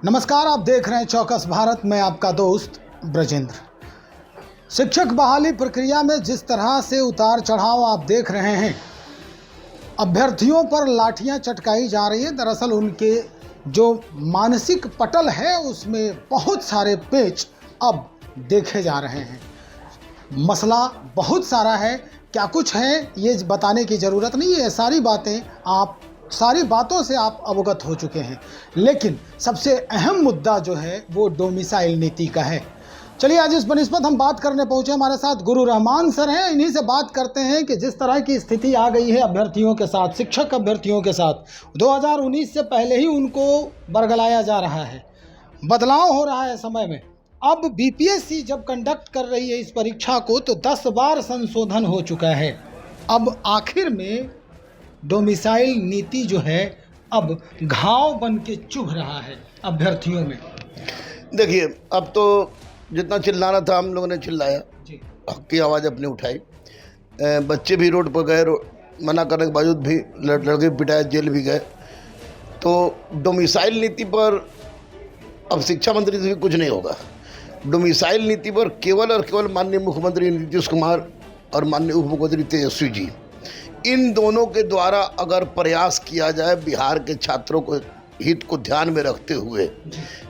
नमस्कार, आप देख रहे हैं चौकस भारत में आपका दोस्त ब्रजेंद्र। शिक्षक बहाली प्रक्रिया में जिस तरह से उतार चढ़ाव आप देख रहे हैं, अभ्यर्थियों पर लाठियां चटकाई जा रही है। दरअसल उनके जो मानसिक पटल है उसमें बहुत सारे पेच अब देखे जा रहे हैं। मसला बहुत सारा है, क्या कुछ है ये बताने की ज़रूरत नहीं है। सारी बातों से आप अवगत हो चुके हैं, लेकिन सबसे अहम मुद्दा जो है वो डोमिसाइल नीति का है। चलिए आज इस बनिस्बत हम बात करने पहुंचे। हमारे साथ गुरु रहमान सर हैं। इन्हीं से बात करते हैं कि जिस तरह की स्थिति आ गई है अभ्यर्थियों के साथ, शिक्षक अभ्यर्थियों के साथ, 2019 से पहले ही उनको बरगलाया जा रहा है, बदलाव हो रहा है समय में। अब बीपीएससी जब कंडक्ट कर रही है इस परीक्षा को तो 10 बार संशोधन हो चुका है। अब आखिर में डोमिसाइल नीति जो है अब घाव बन के चुभ रहा है अभ्यर्थियों में। देखिए, अब तो जितना चिल्लाना था हम लोगों ने चिल्लाया, हक की आवाज़ अपनी उठाई। बच्चे भी रोड पर गए, मना करने के बावजूद भी लड़के पिटाए, जेल भी गए। तो डोमिसाइल नीति पर अब शिक्षा मंत्री से भी कुछ नहीं होगा। डोमिसाइल नीति पर केवल और केवल माननीय मुख्यमंत्री नीतीश कुमार और माननीय उप मुख्यमंत्री तेजस्वी जी, इन दोनों के द्वारा अगर प्रयास किया जाए बिहार के छात्रों को हित को ध्यान में रखते हुए,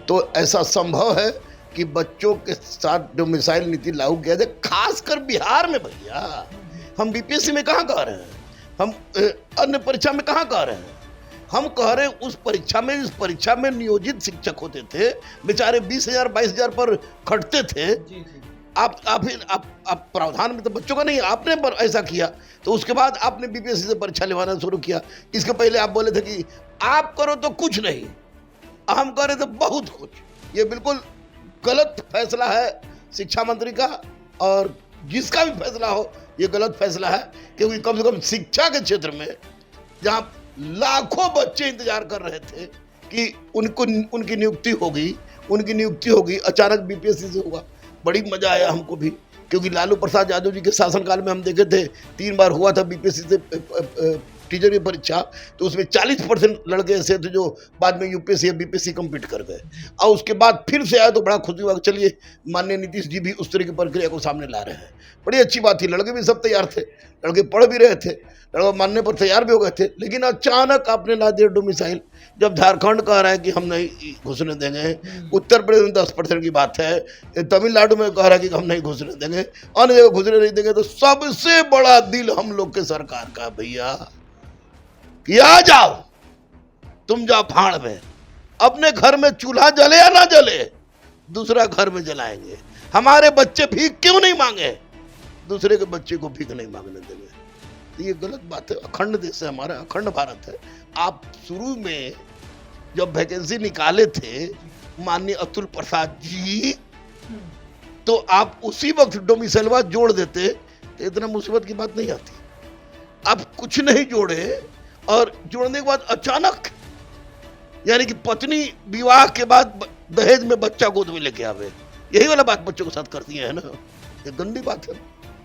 तो ऐसा संभव है कि बच्चों के साथ डोमिसाइल नीति लागू किया जाए। खासकर बिहार में भैया, हम बीपीएससी में कहाँ कह रहे हैं, हम अन्य परीक्षा में कहाँ कह रहे हैं। हम कह रहे हैं उस परीक्षा में नियोजित शिक्षक होते थे, बेचारे 20,000 22,000 पर खटते थे। आप प्रावधान में तो बच्चों का नहीं, आपने पर ऐसा किया तो उसके बाद आपने बीपीएससी से परीक्षा लेवाना शुरू किया। इसके पहले आप बोले थे कि आप करो तो कुछ नहीं, हम कर रहे थे बहुत कुछ। ये बिल्कुल गलत फैसला है शिक्षा मंत्री का, और जिसका भी फैसला हो ये गलत फैसला है। क्योंकि कम से कम शिक्षा के क्षेत्र में जहाँ लाखों बच्चे इंतजार कर रहे थे कि उनकी नियुक्ति होगी, अचानक बीपीएससी से हुआ। बड़ी मजा आया हमको भी, क्योंकि लालू प्रसाद यादव जी के शासनकाल में हम देखे थे 3 बार हुआ था बीपीएससी से टीचर की परीक्षा, तो उसमें 40% लड़के ऐसे थे जो बाद में यूपीएससी या बीपीएससी कंप्लीट कर गए। और उसके बाद फिर से आया तो बड़ा खुशी हुआ। चलिए, माननीय नीतीश जी भी उस तरह की प्रक्रिया को सामने ला रहे हैं, बड़ी अच्छी बात थी। लड़के भी सब तैयार थे, लड़के पढ़ भी रहे थे, लड़के मानने पर तैयार भी हो गए थे। लेकिन अचानक आपने ला दिया डोमिसाइल। जब झारखंड कह रहा है कि हम नहीं घुसने देंगे, उत्तर प्रदेश में 10% की बात है, तमिलनाडु में कह रहा है कि हम नहीं घुसने देंगे, अन्य जगह घुसने नहीं देंगे, तो सबसे बड़ा दिल हम लोग के सरकार का भैया कि आ जाओ, तुम जाओ भाड़ में, अपने घर में चूल्हा जले या ना जले, दूसरा घर में जलाएंगे। हमारे बच्चे भीख क्यों नहीं मांगे, दूसरे के बच्चे को भीख नहीं मांगने देंगे। तो ये गलत बात है। अखंड देश है हमारा, अखंड भारत है। आप शुरू में जब वैकेंसी निकाले थे माननीय अतुल प्रसाद जी, तो आप उसी वक्त डोमिसाइलवा जोड़ देते तो इतना मुसीबत की बात नहीं आती। आप कुछ नहीं जोड़े, और जोड़ने के बाद अचानक, यानी कि पत्नी विवाह के बाद दहेज में बच्चा गोद में लेके आवे, यही वाला बात बच्चों के साथ करती है ना। ये गंदी बात है,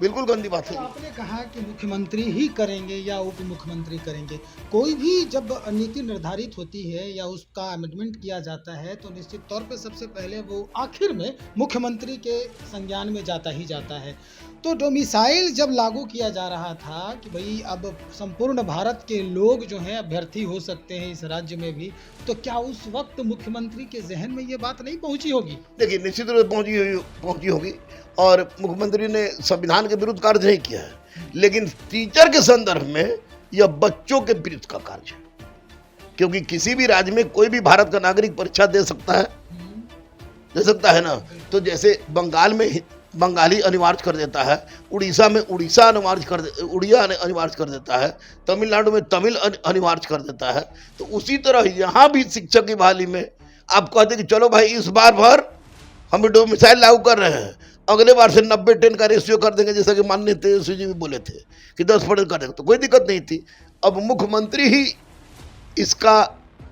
बिल्कुल गंदी बात है। तो आपने कहा कि मुख्यमंत्री ही करेंगे या उप मुख्यमंत्री करेंगे। कोई भी जब नीति निर्धारित होती है या उसका अमेंडमेंट किया जाता है तो निश्चित तौर पे सबसे पहले वो आखिर में मुख्यमंत्री के संज्ञान में जाता ही जाता है। तो डोमिसाइल जब लागू किया जा रहा था कि भाई अब संपूर्ण भारत के लोग जो हैं अभ्यर्थी हो सकते हैं इस राज्य में भी, तो क्या उस वक्त मुख्यमंत्री के जहन में ये बात नहीं पहुंची होगी? देखिए, निश्चित रूप से पहुंची होगी, और मुख्यमंत्री ने संविधान के विरुद्ध कार्य नहीं किया है, लेकिन टीचर के संदर्भ में यह बच्चों के विरुद्ध का कार्य है। क्योंकि किसी भी राज्य में कोई भी भारत का नागरिक परीक्षा दे सकता है ना। तो जैसे बंगाल में बंगाली अनिवार्य कर देता है, उड़ीसा में उड़िया अनिवार्य कर देता है, तमिलनाडु में तमिल अनिवार्य कर देता है। तो उसी तरह यहाँ भी शिक्षक की बहाली में आप कहते कि चलो भाई इस बार भर हम डोमिसाइल लागू कर रहे हैं, अगले बार से 90-10 का रेशियो कर देंगे, जैसा कि माननीय तेजस्वी जी भी बोले थे कि 10% कर देंगे, तो कोई दिक्कत नहीं थी। अब मुख्यमंत्री ही इसका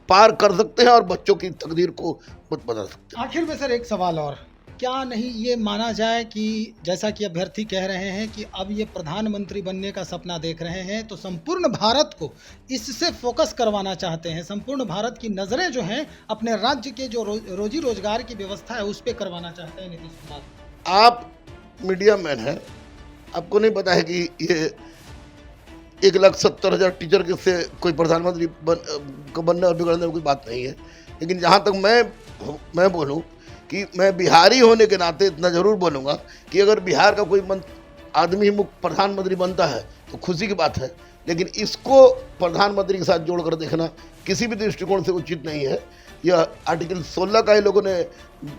पार कर सकते हैं और बच्चों की तकदीर को बदल सकते हैं। आखिर में सर एक सवाल और, क्या नहीं ये माना जाए कि जैसा कि अभ्यर्थी कह रहे हैं कि अब ये प्रधानमंत्री बनने का सपना देख रहे हैं, तो संपूर्ण भारत को इससे फोकस करवाना चाहते हैं, संपूर्ण भारत की नज़रें जो हैं अपने राज्य के जो रोजी रोजगार की व्यवस्था है उस पर करवाना चाहते हैं नीतीश कुमार। आप मीडिया मैन हैं, आपको नहीं पता है कि ये 1,70,000 टीचर के से कोई प्रधानमंत्री बनने और बिगड़ने में कोई बात नहीं है। लेकिन जहाँ तक मैं बोलूँ कि मैं बिहारी होने के नाते इतना ज़रूर बोलूँगा कि अगर बिहार का कोई आदमी प्रधानमंत्री बनता है तो खुशी की बात है, लेकिन इसको प्रधानमंत्री के साथ जोड़कर देखना किसी भी दृष्टिकोण से उचित नहीं है। यह आर्टिकल 16 का ही लोगों ने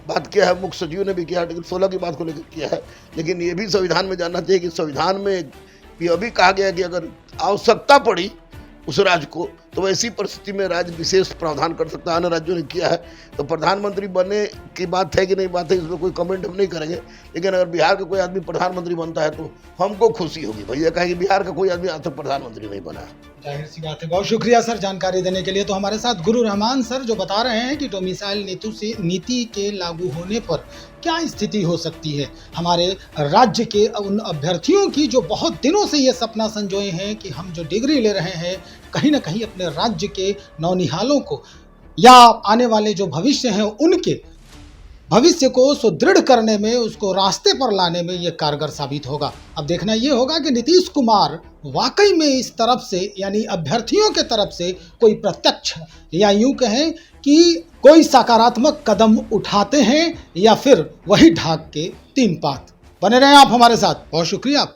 बात किया है, मुख्य सचिव ने भी किया, आर्टिकल 16 की बात को लेकर किया है, लेकिन ये भी संविधान में जानना चाहिए कि संविधान में यह भी कहा गया कि अगर आवश्यकता पड़ी उस राज्य को तो वैसी परिस्थिति में राज्य विशेष प्रावधान कर सकता है। अन्य राज्यों ने किया है। तो प्रधानमंत्री बनने की बात है कि नहीं बात है, इसमें कोई कमेंट हम नहीं करेंगे, लेकिन अगर बिहार का कोई आदमी प्रधानमंत्री बनता है तो हमको खुशी होगी। भैया कहे कि बिहार का कोई आदमी आज तक प्रधानमंत्री नहीं बना है। जाहिर सी बात है। बहुत शुक्रिया सर जानकारी देने के लिए। तो हमारे साथ गुरु रहमान सर जो बता रहे हैं कि डोमिसाइल नीति के लागू होने पर क्या स्थिति हो सकती है हमारे राज्य के उन अभ्यर्थियों की जो बहुत दिनों से ये सपना संजोए हैं कि हम जो डिग्री ले रहे हैं कहीं ना कहीं अपने राज्य के नौनिहालों को या आने वाले जो भविष्य हैं उनके भविष्य को सुदृढ़ करने में, उसको रास्ते पर लाने में ये कारगर साबित होगा। अब देखना ये होगा कि नीतीश कुमार वाकई में इस तरफ से यानी अभ्यर्थियों के तरफ से कोई प्रत्यक्ष या यूं कहें कि कोई सकारात्मक कदम उठाते हैं या फिर वही ढाक के तीन पात। बने रहें आप हमारे साथ। बहुत शुक्रिया आपका।